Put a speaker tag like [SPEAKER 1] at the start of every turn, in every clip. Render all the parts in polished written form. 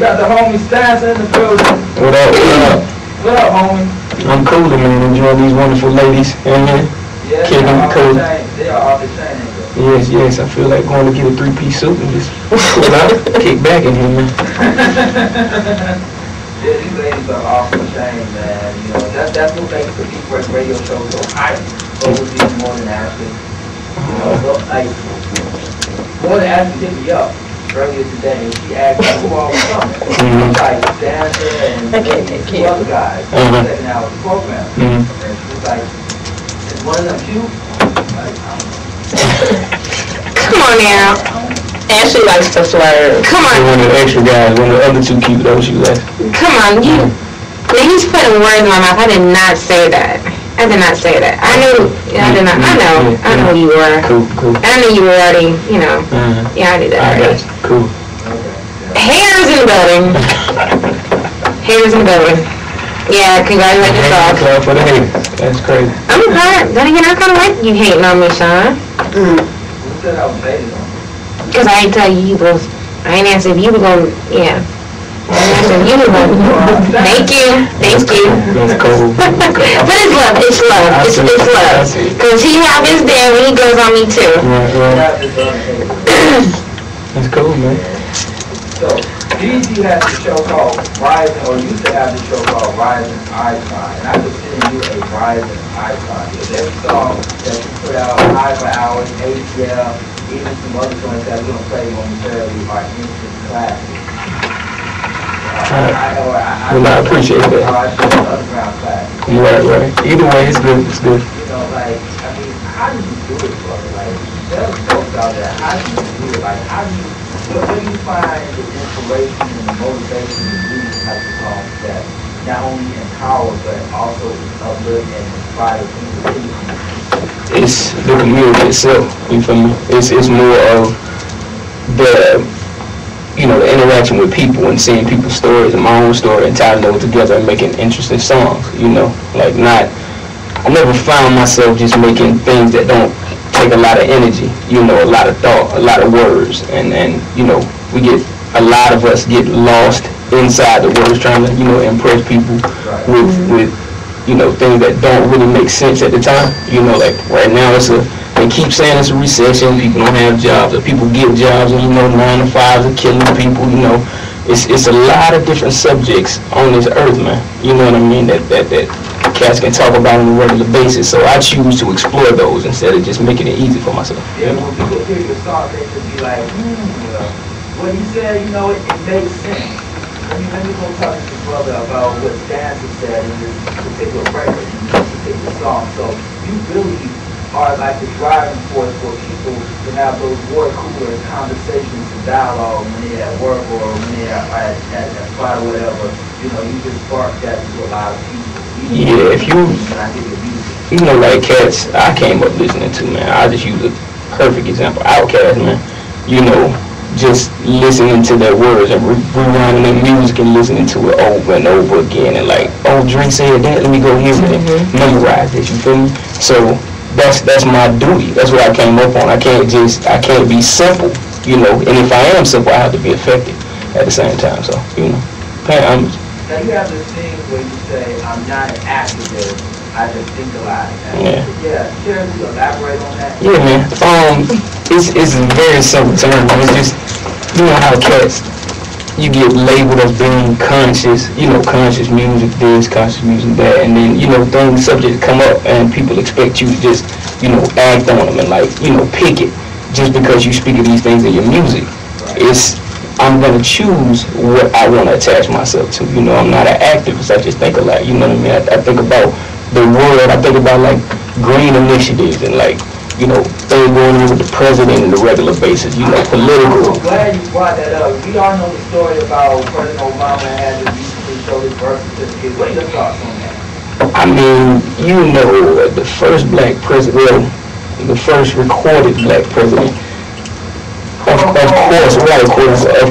[SPEAKER 1] got the homie Stanza in the building.
[SPEAKER 2] What up, what up?
[SPEAKER 1] What up, homie?
[SPEAKER 2] I'm cooling, man. Enjoying these wonderful ladies.
[SPEAKER 1] Yeah,
[SPEAKER 2] kicking the code.
[SPEAKER 1] They are off the chain.
[SPEAKER 2] Yes, yes. I feel like going to get a 3-piece suit and just pull out, kick back in here, man.
[SPEAKER 1] Yeah, these ladies are off the chain, man. You know, that's what makes the Deep Breath radio show so hype. Overseas more than Ashley. You know, so, like, more than Ashley hit me up earlier today, and she asked me who all was coming. Like Stanza and two other guys checking out the program. And she was like, is one of them cute? Like,
[SPEAKER 3] come on now. Ashley likes to flirt. Come on.
[SPEAKER 2] One of the extra guys, one of the other two cute though, she was like.
[SPEAKER 3] Come on, you. Now he's putting words in my mouth. I did not say that. I did not say that. I knew. I did not. I know who you were.
[SPEAKER 2] Cool.
[SPEAKER 3] I knew you were already. You know. Yeah, I did that already.
[SPEAKER 2] Cool.
[SPEAKER 3] Haters in the building. Haters in the building. Yeah, congratulations, dog.
[SPEAKER 2] Clap for the haters. That's crazy.
[SPEAKER 3] I'm glad. Then again, I kind of like you hating on me, Sean.
[SPEAKER 1] who said I was hating on you?
[SPEAKER 3] Because I ain't tell you was. I ain't answer if you were going. Yeah. I ain't answer if you were going. Thank you.
[SPEAKER 2] That's cool.
[SPEAKER 3] But it's love. It's love. It's love. Because he have his day when he goes on me too.
[SPEAKER 2] Right. That's cool, man.
[SPEAKER 1] So, DG has a show called Rising, or used to have the show called Rising Icon, and I consider you a Rising Icon. Because every song that you put out, High for Hours, ATL, even some other songs that we don't play momentarily are instant classics.
[SPEAKER 2] Well, I appreciate that.
[SPEAKER 1] Underground classics.
[SPEAKER 2] Right. Either way, it's good. It's good.
[SPEAKER 1] You know, like, I mean, how do you do it, brother? Like, tell the folks out there, how do you do it? Like, where do you find the inspiration and the motivation to do these type of songs that not only empower but also uplift and inspire people?
[SPEAKER 2] It's the community itself. You feel me? It's more of the the interaction with people and seeing people's stories and my own story and tying those together and making interesting songs. Like I never found myself just making things that don't take a lot of energy, a lot of thought, a lot of words, and a lot of us get lost inside the words trying to, impress people with things that don't really make sense at the time. Like right now they keep saying it's a recession, people don't have jobs, or people get jobs and 9 to 5s are killing people, It's a lot of different subjects on this earth, man. You know what I mean? That cats can talk about on a regular basis. So I choose to explore those instead of just making it easy for myself.
[SPEAKER 1] Yeah, when people hear your song, they just be like, what he said, it makes sense. Let me go talk to your brother about what Stanza said in this particular record, in this particular song. So you really are like the driving force for people to have those water cooler conversations and dialogue when they're at work or when they're at a spot or whatever. You just spark that to a lot of people.
[SPEAKER 2] Yeah, if like cats I came up listening to, man, I just use a perfect example. Outkast, man. Just listening to their words and rewinding their music and listening to it over and over again and like, oh, Dre said that, let me go hear it, memorize it, you feel me? So that's my duty. That's what I came up on. I can't be simple, and if I am simple, I have to be effective at the same time. So, paying homage.
[SPEAKER 1] Now you have this thing where you say, I'm not an activist, I just think a lot. Yeah, care to elaborate on that? Yeah,
[SPEAKER 2] man. It's a very simple term. It's just, how cats, you get labeled as being conscious, conscious music this, conscious music that, and then, subjects come up and people expect you to just, act on them and like, pick it just because you speak of these things in your music. I'm going to choose what I want to attach myself to. I'm not an activist. I just think a lot. You know what I mean? I think about the world. I think about, like, green initiatives and, like, things going on with the president on a regular basis, political.
[SPEAKER 1] I'm glad you brought that up. We all know the story about President Obama had to recently show his birth certificate. What are your thoughts on that?
[SPEAKER 2] I mean, the first black president, the first recorded black president, Of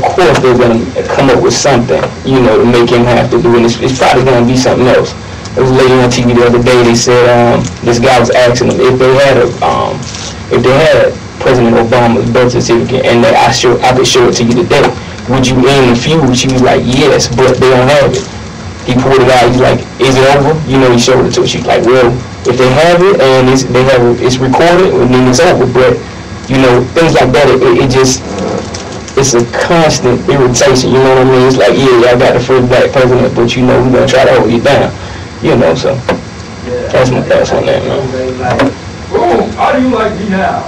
[SPEAKER 2] course they're going to come up with something, to make him have to do it. It's probably going to be something else. There was a lady on TV the other day, they said, this guy was asking them if they had President Obama's birth certificate, and I could show it to you today. would you end the feud? She was like, yes, but they don't have it. He pulled it out. He's like, is it over? You know, he showed it to her. She's like, well, if they have it and it's recorded, then it's over. But you know, things like that, it just, it's a constant irritation. You know what I mean? It's like, yeah, y'all got the first black president, but you know, we're gonna try to hold you down. You know, so that's my thoughts on that, man.
[SPEAKER 1] Boom! How do you like me now?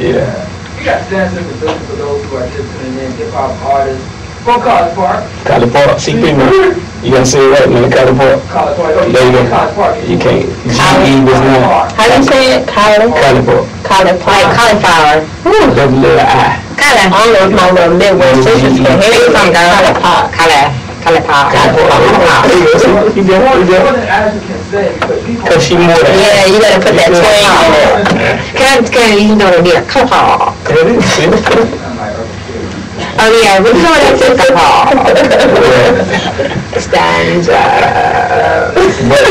[SPEAKER 2] Yeah.
[SPEAKER 1] We got Stanza in the building for those who are just tuning in, hip-hop artists from College Park.
[SPEAKER 2] College Park, CP, man. You gotta say it right, man. College Park.
[SPEAKER 1] College Park.
[SPEAKER 2] There you go.
[SPEAKER 1] College Park.
[SPEAKER 2] You can't. G-E was not.
[SPEAKER 3] How do you say it? College Park. College Park. Like cauliflower.
[SPEAKER 2] Double letter I.
[SPEAKER 3] I don't know if my little Midwest sisters can hear you from College Park. College Park.
[SPEAKER 2] Cause she more than.
[SPEAKER 3] Yeah, you gotta put that twang in it. Can you know to be a couple? Oh yeah, we know that's a couple. Stanza.
[SPEAKER 2] But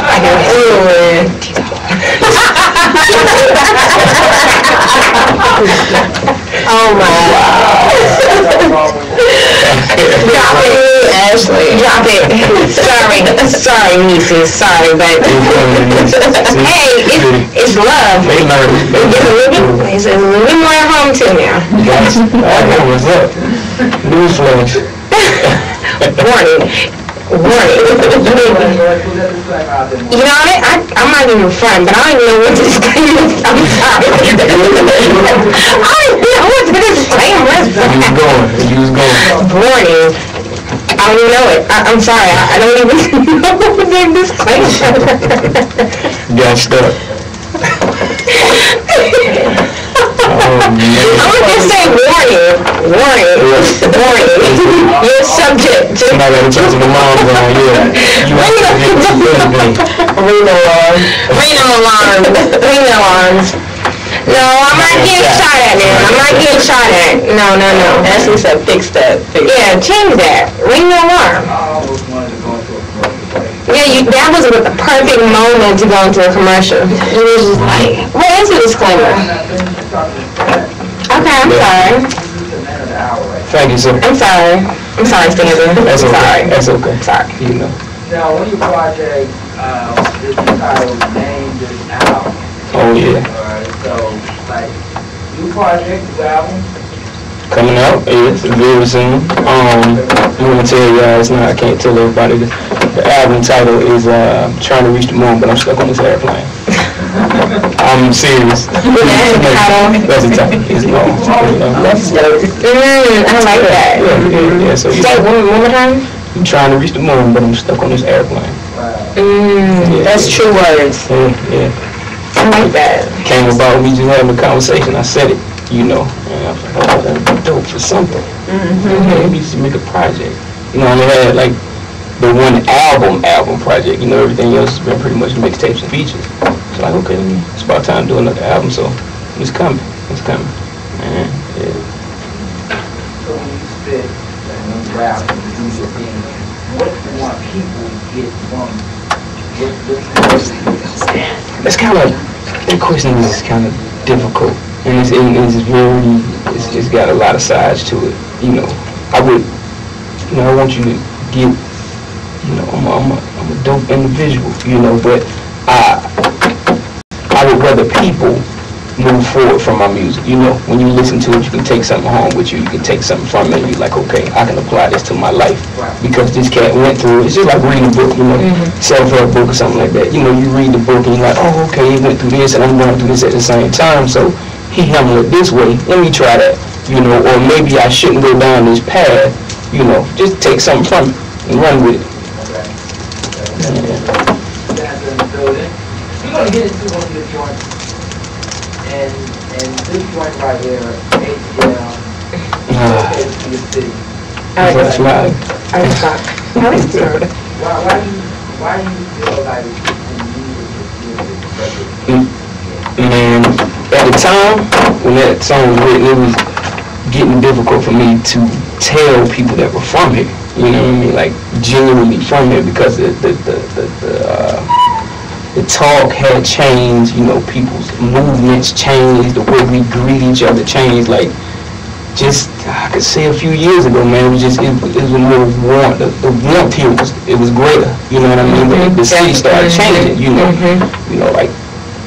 [SPEAKER 2] I knew
[SPEAKER 3] Oh my God. Drop it, Ashley. Drop it. Sorry, nieces. Sorry, but hey, it's love. It's a little bit more at home too now.
[SPEAKER 2] I know what's up. Newsflash.
[SPEAKER 3] Warning. You know, I'm not even front, but I don't even know what this thing is. I'm sorry. I don't even know what this thing is.
[SPEAKER 2] You was going.
[SPEAKER 3] Warning. I don't even know it. I'm sorry. I don't even know what this thing is.
[SPEAKER 2] Got stuck.
[SPEAKER 3] I'm gonna just say warning. You're subject to.
[SPEAKER 2] Somebody got to talk to the mom around here.
[SPEAKER 3] Ring alarms. No, I'm not getting shot at now. No.
[SPEAKER 4] Ashley said fix that.
[SPEAKER 3] Yeah, change that. Ring the alarm.
[SPEAKER 1] I almost wanted to go into a commercial break.
[SPEAKER 3] Yeah, that was the perfect moment to go into a commercial. You was just like, what is the disclaimer? Okay, I'm sorry.
[SPEAKER 2] Thank you, sir.
[SPEAKER 3] I'm sorry, Stanza.
[SPEAKER 2] That's okay.
[SPEAKER 3] Sorry.
[SPEAKER 2] That's okay.
[SPEAKER 3] Sorry.
[SPEAKER 2] You know.
[SPEAKER 1] Now, one of your projects is entitled Name This Album.
[SPEAKER 2] Oh yeah.
[SPEAKER 1] Alright, so, like, new project, new album.
[SPEAKER 2] Coming out, yes, very soon. I'm gonna tell you guys now. I can't tell everybody this. The album title is Trying to Reach the Moon, but I'm stuck on this airplane. I'm serious. That's the title. It's long.
[SPEAKER 3] That's dope. I like that.
[SPEAKER 2] Yeah. So
[SPEAKER 3] Say it one more time.
[SPEAKER 2] I'm trying to reach the moon, but I'm stuck on this airplane.
[SPEAKER 3] That's true words.
[SPEAKER 2] Yeah.
[SPEAKER 3] I like that.
[SPEAKER 2] Came about me just having a conversation. I said it, you know, and I was like, oh, that'd be dope for something. Maybe just make a project. You know, I only had like the one album project. You know, everything else has been pretty much mixtapes and features. So like, okay, it's about time to do another album. So it's coming. Man, yeah.
[SPEAKER 1] So when you spit and when you rap and you do your thing, what do you want people to get from
[SPEAKER 2] That's kind of, that question is kind of difficult, and it's got a lot of sides to it. You know, I want you to get, you know, I'm a dope individual, you know, but I would rather people move forward from my music. You know, when you listen to it, you can take something home with you. You can take something from it. And you're like, okay, I can apply this to my life because this cat went through it. It's just like reading a book, you know, self-help book or something like that. You know, you read the book and you're like, oh, okay, he went through this and I'm going through this at the same time. So he handled it this way. Let me try that. You know, or maybe I shouldn't go down this path. You know, just take something from it and run with it.
[SPEAKER 1] We're gonna get into one of your joints. And this joint right here, ATL, is for your city.
[SPEAKER 2] That's right.
[SPEAKER 3] I was shocked.
[SPEAKER 1] Why do you feel like you need to
[SPEAKER 2] Man, at the time when that song was written, it was getting difficult for me to tell people that were from here. You know what I mean? Like genuinely from here, because the the talk had changed, you know, people's movements changed, the way we greet each other changed. Like, just, I could say a few years ago, man, it was more warmth. The warmth here was greater, you know what I mean? But the city started changing, you know, like,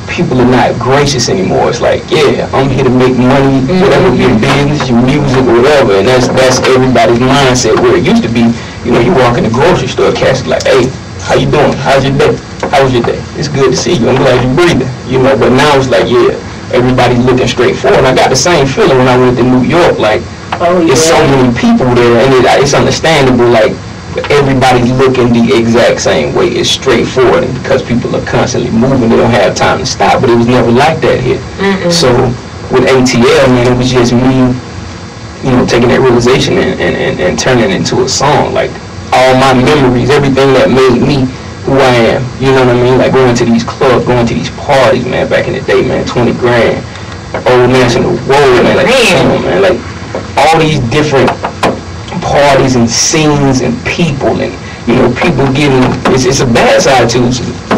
[SPEAKER 2] people are not gracious anymore. It's like, yeah, I'm here to make money, whatever, your business, your music, whatever, and that's everybody's mindset. Where it used to be, you know, you walk in the grocery store, catch like, hey, how you doing? How's your day? How was your day? It's good to see you. I'm glad you're breathing. You know, but now it's like, yeah, everybody's looking straight forward. And I got the same feeling when I went to New York. Like, there's so many people there, and it's understandable. Like, everybody's looking the exact same way. It's straightforward, and because people are constantly moving, they don't have time to stop. But it was never like that here. So with ATL, man, it was just me, you know, taking that realization and turning it into a song. Like, all my memories, everything that made me who I am, you know what I mean? Like, going to these clubs, going to these parties, man, back in the day, man, 20 grand, Old National Road, man, like, man, like, all these different parties and scenes and people, and, you know, people getting, it's a bad side too,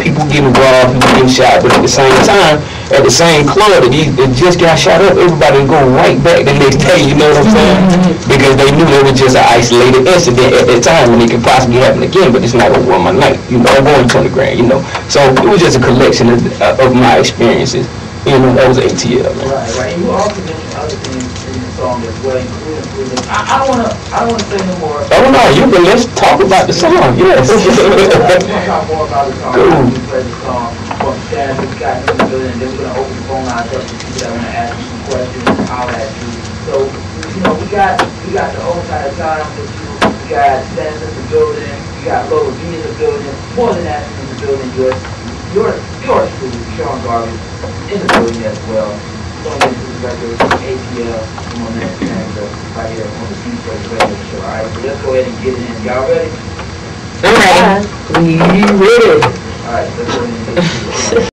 [SPEAKER 2] people getting robbed, people getting shot, but at the same time, at the same club that just got shot up, everybody go right back the next day, you know what I'm saying? Because they knew it was just an isolated incident at that time, and it could possibly happen again, but it's not over on my night, you know, I'm going 20 grand, you know. So it was just a collection of my experiences, you know. That was ATL, man.
[SPEAKER 1] Right. You also mentioned other things in the song as well, including I don't wanna say no more.
[SPEAKER 2] Oh no, you can, let's talk about the song. Yes.
[SPEAKER 1] I want to talk more about the song. Cool. We play the song from Stanza. We got in the building, and then we're gonna open the phone lines up to people that want to ask you some questions and holler at you. So, you know, we got the old kind of time with you. We got Stanza in the building. We got Lola B in the building. More than that, in the building, your student, Sean Garvey, in the building as well. Going into the record, ATL, and on that Stanza right here on the Beat Break Radio Show. All right, so let's go ahead and get it in. Y'all ready?
[SPEAKER 3] I'm ready.
[SPEAKER 1] All right, let's go ahead and get it in.